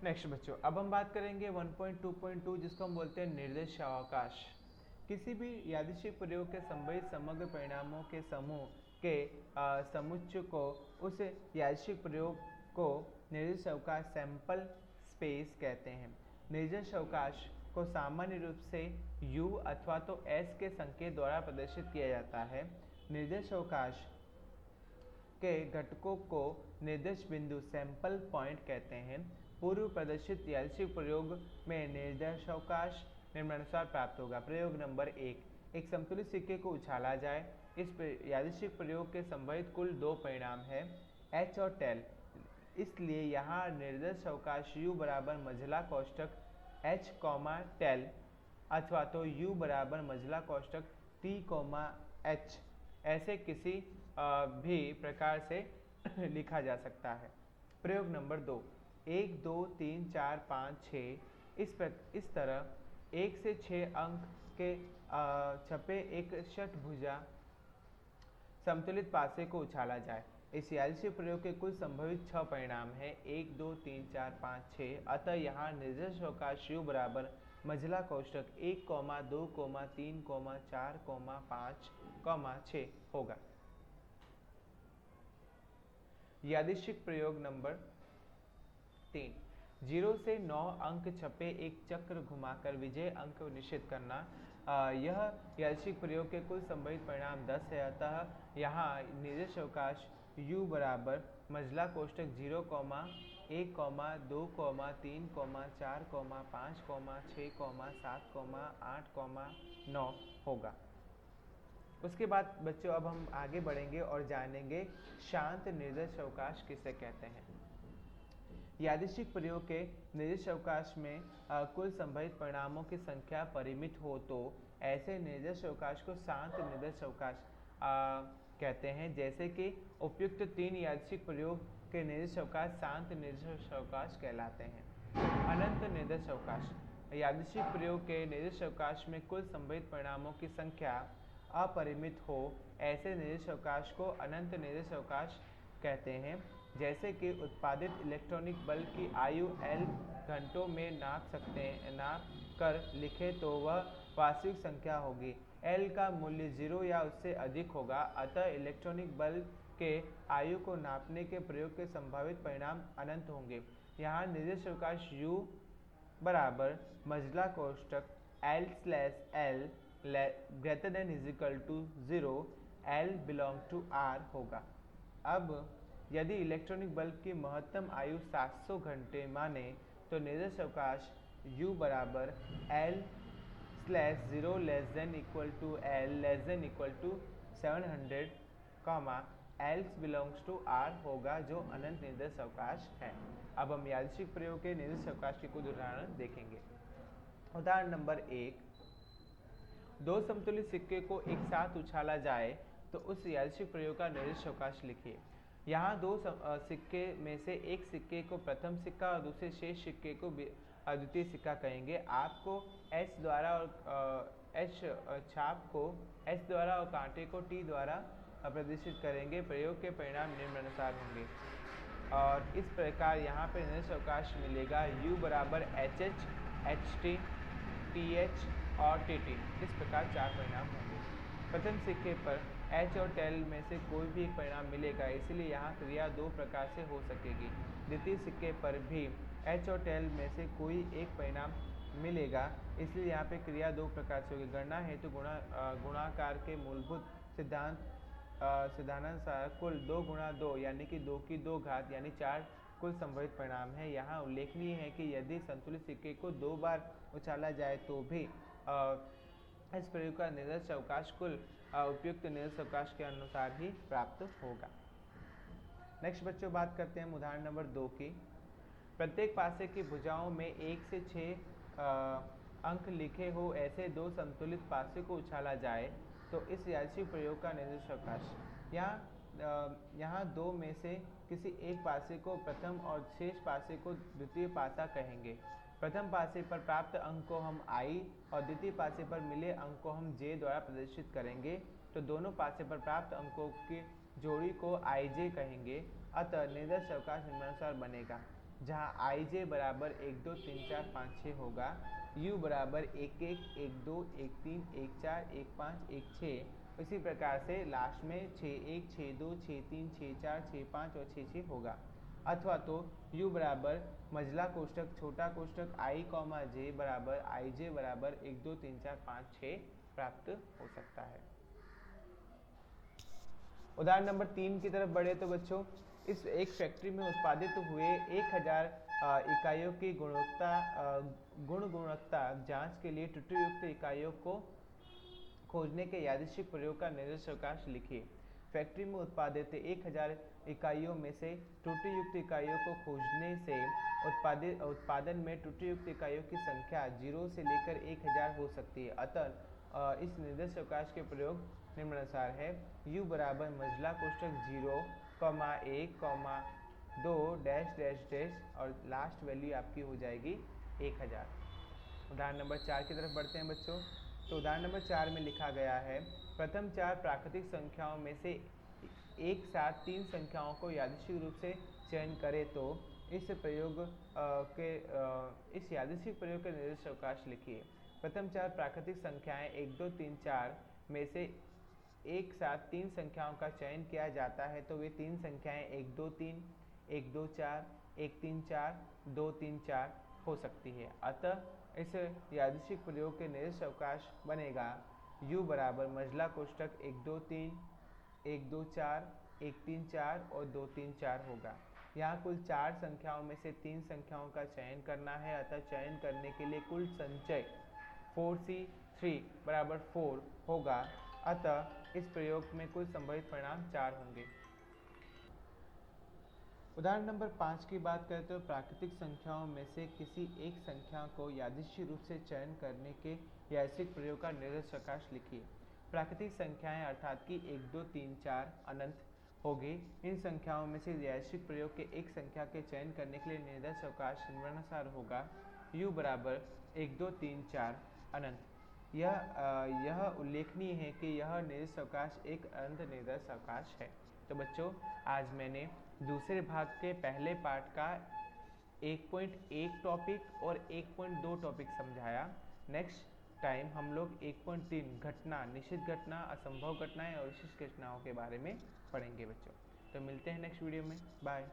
Next बच्चों, अब हम बात करेंगे 1.2.2 जिसको हम बोलते हैं निर्देश अवकाश। किसी भी यादृच्छिक प्रयोग के संभावित समग्र परिणामों के समूह के समुच्चय को उस यादृच्छिक प्रयोग को निर्देश अवकाश सैंपल स्पेस कहते हैं। निर्देश अवकाश को सामान्य रूप से u अथवा तो s के संकेत द्वारा प्रदर्शित किया जाता है। निर्देश अवकाश के घटकों को निर्देश बिंदु सैंपल पॉइंट कहते हैं। पूर्व प्रदर्शित यादृच्छिक प्रयोग में निर्देशावकाश निम्नानुसार प्राप्त होगा। प्रयोग नंबर 1, एक संतुलित सिक्के को उछाला जाए। इस यादृच्छिक प्रयोग के संभावित कुल दो परिणाम है, एच और टेल। इसलिए यहाँ निर्देशावकाश u बराबर मझला कोष्ठक h टेल अथवा तो u बराबर मझला कोष्ठक t h ऐसे किसी भी प्रकार से लिखा जा सकता है। प्रयोग नंबर 2, 1 2 3 4 5 6 इस तरह 1 से 6 अंक के छपे एक षटभुजा समतुलित पासे को उछाला जाए। इस यादृच्छिक प्रयोग के कुल संभावित 6 परिणाम है, 1 2 3 4 5 6। अतः यहाँ निर्देशावकाश u बराबर मझला कोष्ठक 1 2 3 4 5 6 होगा। यादृच्छिक प्रयोग नंबर 3, 0 से 9 अंक छपे एक चक्र घुमाकर विजय अंक निश्चित करना। यह यादृच्छिक प्रयोग के कुल संभावित परिणाम 10 है। अतः यहाँ निर्देशावकाश u बराबर मझला कोष्ठक 0 1 2 3 4 5 6 7 8 9 होगा। उसके बाद बच्चों अब हम आगे बढ़ेंगे और जानेंगे शांत निर्देशावकाश किसे कहते हैं। यादृच्छिक प्रयोग के निर्देशावकाश में कुल संभावित परिणामों की संख्या परिमित हो तो ऐसे निर्देशावकाश को शांत निर्देशावकाश कहते हैं। जैसे कि उपयुक्त 3 यादृच्छिक प्रयोग के निर्देशावकाश शांत निर्देशावकाश कहलाते हैं। अनंत निर्देशावकाश, यादृच्छिक प्रयोग के निर्देशावकाश में कुल संभावित परिणामों की संख्या अपरिमित हो ऐसे निर्देशावकाश को अनंत निर्देशावकाश कहते हैं। जैसे कि उत्पादित इलेक्ट्रॉनिक बल्ब की आयु L घंटों में नाप कर लिखे तो वह वास्तविक संख्या होगी। L का मूल्य 0 या उससे अधिक होगा। अतः इलेक्ट्रॉनिक बल्ब के आयु को नापने के प्रयोग के संभावित परिणाम अनंत होंगे। यहाँ निर्देशावकाश u बराबर मझला कोष्ठक L/L greater than is equal to 0 L belong to R होगा। अब यदि इलेक्ट्रॉनिक बल्ब की महत्तम आयु 700 घंटे माने तो निर्देशावकाश u बराबर L/0 less than equal to L less than equal to 700 L belongs to R होगा, जो अनंत निर्देशावकाश है। अब हम यादृच्छिक प्रयोग के निर्देशावकाश के कुछ उदाहरण देखेंगे। उदाहरण नंबर 1, दो समतुलित सिक्के को एक साथ उछाला जाए तो उस यादृच्छिक प्रयोग का निर्देशावकाश लिखिए। यहाँ दो सिक्के में से एक सिक्के को प्रथम सिक्का और दूसरे शेष सिक्के को द्वितीय सिक्का कहेंगे। आपको H द्वारा और H छाप को H द्वारा और कांटे को T द्वारा प्रदर्शित करेंगे। प्रयोग के परिणाम निम्नानुसार होंगे और इस प्रकार यहाँ पर निर्देशावकाश मिलेगा u बराबर HH, HT, TH और TT। इस प्रकार 4 परिणाम होंगे। प्रथम सिक्के पर H और टेल में से कोई भी एक परिणाम मिलेगा, इसलिए यहाँ क्रिया 2 प्रकार से हो सकेगी। द्वितीय सिक्के पर भी H और टेल में से कोई एक परिणाम मिलेगा, इसलिए यहाँ पे क्रिया 2 प्रकार से होगी। गणना हेतु गुणाकार के मूलभूत सिद्धांतानुसार कुल 2 गुणा 2 यानी कि 2 की 2 घात यानी 4 कुल संभावित परिणाम है। यहाँ उल्लेखनीय है कि यदि संतुलित सिक्के को 2 बार उछाला जाए तो भी इस प्रयोग का निर्देशावकाश कुल उपयुक्त निर्देशावकाश के अनुसार ही प्राप्त होगा। नेक्स्ट बच्चों बात करते हैं उदाहरण नंबर 2 की। प्रत्येक पासे की भुजाओं में 1 से 6 अंक लिखे हो ऐसे दो संतुलित पासे को उछाला जाए तो इस यादृच्छिक प्रयोग का निर्देशावकाश, यहाँ 2 में से किसी एक पासे को प्रथम और शेष पासे को द्वितीय पासा कहेंगे। प्रथम पासे पर प्राप्त अंक को हम I और द्वितीय पासे पर मिले अंक को हम J द्वारा प्रदर्शित करेंगे, तो दोनों पासे पर प्राप्त अंकों की जोड़ी को IJ कहेंगे। अतः निर्देशावकाश निम्नानुसार बनेगा। जहाँ आई जे बराबर 1 2 3 4 5 6 होगा, यू बराबर 1 1 1 2 1 3 1 4 1 5 1 6। इसी प्रकार से लास्ट में 6 1 6 2 6 3 6 4 6 5 और 6 6 होगा। अथवा तो u बराबर मझला कोष्ठक छोटा कोष्ठक i कॉमा जे बराबर आई जे बराबर 1 2 3 4 5 6 प्राप्त हो सकता है। उदाहरण नंबर 3 की तरफ बढ़े तो बच्चों, इस एक फैक्ट्री में उत्पादित हुए 1000 इकाइयों की गुणवत्ता जांच के लिए त्रुटियुक्त इकाइयों को खोजने के यादृच्छिक प्रयोग का निर्देशावकाश लिखिए। फैक्ट्री में उत्पादित 1000 इकाइयों में से त्रुटियुक्त इकाइयों को खोजने से उत्पादन में त्रुटियुक्त इकाइयों की संख्या 0 से लेकर 1000 हो सकती है। अतः इस निर्देशावकाश के प्रयोग निम्नानुसार है। u बराबर मझला कोष्ठक 0, 1, 2 डैश डैश डैश और लास्ट वैल्यू आपकी हो जाएगी 1000। उदाहरण नंबर 4 की तरफ बढ़ते हैं बच्चों। तो उदाहरण नंबर 4 में लिखा गया है, प्रथम 4 प्राकृतिक संख्याओं में से एक साथ 3 संख्याओं को यादृच्छिक रूप से चयन करें तो इस यादृच्छिक प्रयोग के निर्देशावकाश लिखिए। प्रथम 4 प्राकृतिक संख्याएं 1 2 3 4 में से एक साथ 3 संख्याओं का चयन किया जाता है तो वे 3 संख्याएं 1 2 3 1 2 4 1 3 4 2 3 4 हो सकती है। अतः इस यादृच्छिक प्रयोग के निर्देशावकाश बनेगा u बराबर मझला कोष्ठक 1 2 3 1 2 4 1 3 4 और 2 3 4 होगा। यहाँ कुल 4 संख्याओं में से 3 संख्याओं का चयन करना है। अतः चयन करने के लिए कुल संचय 4c3 बराबर 4 होगा। अतः इस प्रयोग में कुल संभावित परिणाम 4 होंगे। उदाहरण नंबर 5 की बात करें तो प्राकृतिक संख्याओं में से किसी एक संख्या को यादृच्छिक रूप से चयन करने के यादृच्छिक प्रयोग का निर्देशावकाश लिखिए। प्राकृतिक संख्याएं अर्थात कि 1 2 3 4 अनंत होगी। इन संख्याओं में से यादृच्छिक प्रयोग के एक संख्या के चयन करने के लिए निर्देशावकाश निम्नानुसार होगा। u बराबर 1 2 3 4 अनंत। यह उल्लेखनीय है कि यह निर्देशावकाश एक अनंत निर्देशावकाश है। तो बच्चों, आज मैंने दूसरे भाग के पहले पार्ट का 1.1 टॉपिक और 1.2 टॉपिक समझाया। नेक्स्ट टाइम हम लोग 1.3 घटना, निश्चित घटना, असंभव घटनाएं और विशिष्ट घटनाओं के बारे में पढ़ेंगे बच्चों। तो मिलते हैं नेक्स्ट वीडियो में। बाय।